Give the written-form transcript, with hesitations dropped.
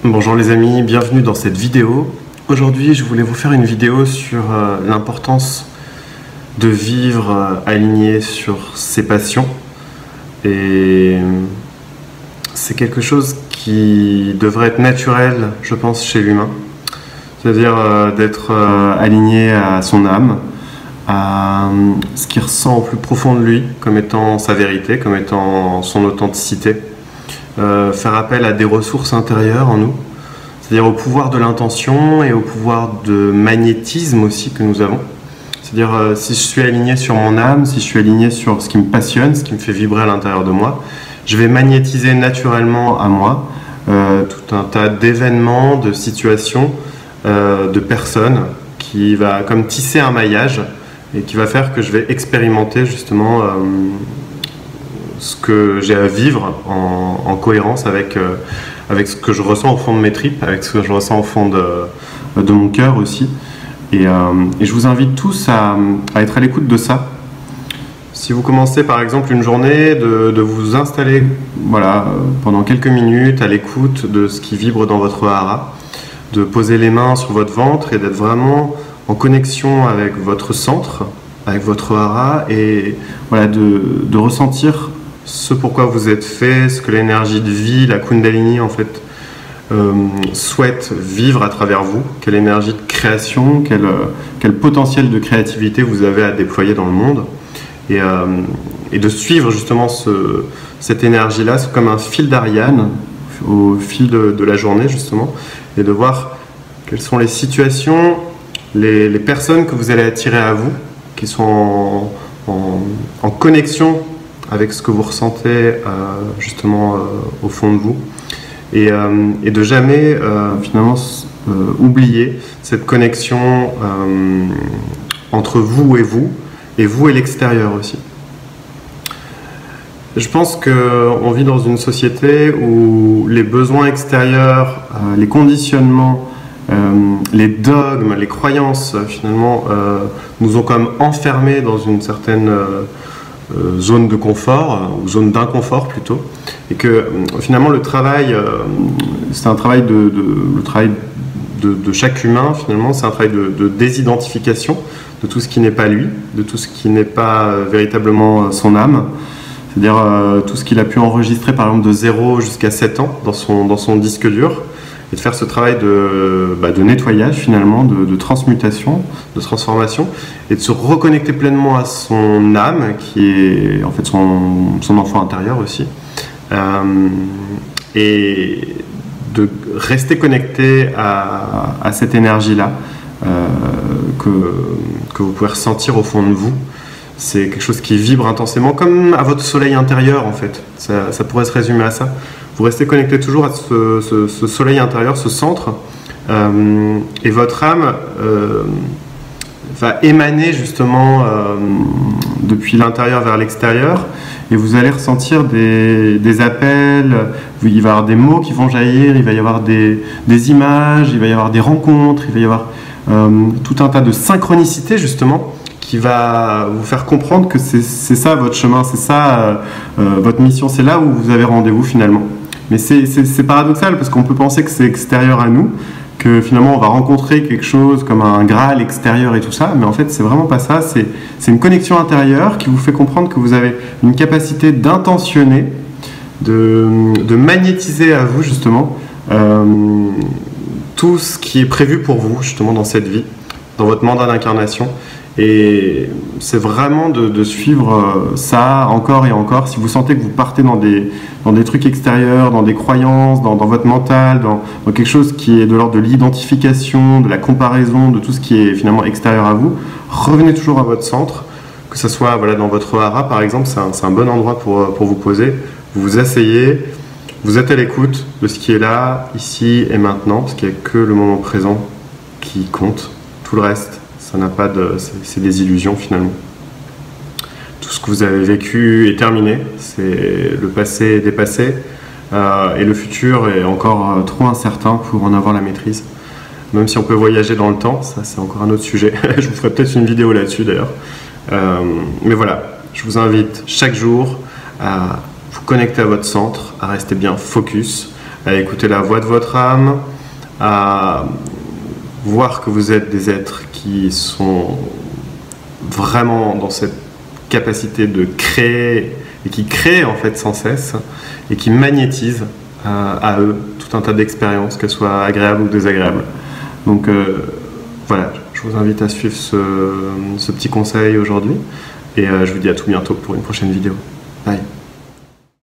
Bonjour les amis, bienvenue dans cette vidéo. Aujourd'hui, je voulais vous faire une vidéo sur l'importance de vivre aligné sur ses passions. Et c'est quelque chose qui devrait être naturel, je pense, chez l'humain. C'est-à-dire d'être aligné à son âme, à ce qu'il ressent au plus profond de lui, comme étant sa vérité, comme étant son authenticité. Faire appel à des ressources intérieures en nous, c'est-à-dire au pouvoir de l'intention et au pouvoir de magnétisme aussi que nous avons. C'est-à-dire si je suis aligné sur mon âme, si je suis aligné sur ce qui me passionne, ce qui me fait vibrer à l'intérieur de moi, je vais magnétiser naturellement à moi tout un tas d'événements, de situations, de personnes qui va comme tisser un maillage et qui va faire que je vais expérimenter justement ce que j'ai à vivre en cohérence avec ce que je ressens au fond de mes tripes, avec ce que je ressens au fond de mon cœur aussi. Et je vous invite tous à être à l'écoute de ça. Si vous commencez par exemple une journée de vous installer voilà, pendant quelques minutes à l'écoute de ce qui vibre dans votre hara, de poser les mains sur votre ventre et d'être vraiment en connexion avec votre centre, avec votre hara, et voilà, de ressentir ce pourquoi vous êtes fait, ce que l'énergie de vie, la Kundalini en fait souhaite vivre à travers vous, quelle énergie de création, quel potentiel de créativité vous avez à déployer dans le monde, et de suivre justement cette énergie-là comme un fil d'Ariane au fil de la journée justement, et de voir quelles sont les situations, les personnes que vous allez attirer à vous, qui sont en connexion avec ce que vous ressentez justement au fond de vous, et de jamais finalement oublier cette connexion entre vous et l'extérieur aussi. Je pense qu'on vit dans une société où les besoins extérieurs, les conditionnements, les dogmes, les croyances finalement nous ont comme enfermés dans une certaine zone de confort, ou zone d'inconfort plutôt, et que finalement le travail, c'est un travail le travail de chaque humain finalement, c'est un travail de désidentification de tout ce qui n'est pas lui, de tout ce qui n'est pas véritablement son âme, c'est-à-dire tout ce qu'il a pu enregistrer par exemple de 0 jusqu'à 7 ans dans son disque dur, et de faire ce travail de nettoyage finalement, de transmutation, de transformation, et de se reconnecter pleinement à son âme, qui est en fait son enfant intérieur aussi, et de rester connecté à cette énergie-là que vous pouvez ressentir au fond de vous. C'est quelque chose qui vibre intensément, comme à votre soleil intérieur en fait. Ça pourrait se résumer à ça. Vous restez connecté toujours à ce soleil intérieur, ce centre, et votre âme va émaner justement depuis l'intérieur vers l'extérieur, et vous allez ressentir des appels, il va y avoir des mots qui vont jaillir, il va y avoir des images, il va y avoir des rencontres, il va y avoir tout un tas de synchronicités justement, qui va vous faire comprendre que c'est ça votre chemin, c'est ça votre mission, c'est là où vous avez rendez-vous finalement. Mais c'est paradoxal, parce qu'on peut penser que c'est extérieur à nous, que finalement on va rencontrer quelque chose comme un Graal extérieur et tout ça, mais en fait c'est vraiment pas ça, c'est une connexion intérieure qui vous fait comprendre que vous avez une capacité d'intentionner, de magnétiser à vous justement tout ce qui est prévu pour vous justement dans cette vie, dans votre mandat d'incarnation. Et c'est vraiment de suivre ça encore et encore. Si vous sentez que vous partez dans des trucs extérieurs, dans des croyances, dans votre mental, dans quelque chose qui est de l'ordre de l'identification, de la comparaison, de tout ce qui est finalement extérieur à vous, revenez toujours à votre centre, que ce soit voilà, dans votre hara par exemple, c'est un bon endroit pour vous poser. Vous vous asseyez, vous êtes à l'écoute de ce qui est là, ici et maintenant, parce qu'il n'y a que le moment présent qui compte. Tout le reste, ça n'a pas c'est des illusions finalement. Tout ce que vous avez vécu est terminé, le passé est dépassé, et le futur est encore trop incertain pour en avoir la maîtrise. Même si on peut voyager dans le temps, ça c'est encore un autre sujet. Je vous ferai peut-être une vidéo là-dessus d'ailleurs. Mais voilà, je vous invite chaque jour à vous connecter à votre centre, à rester bien focus, à écouter la voix de votre âme, à voir que vous êtes des êtres qui sont vraiment dans cette capacité de créer et qui créent en fait sans cesse et qui magnétisent à eux tout un tas d'expériences, qu'elles soient agréables ou désagréables. Donc voilà, je vous invite à suivre ce petit conseil aujourd'hui et je vous dis à tout bientôt pour une prochaine vidéo. Bye.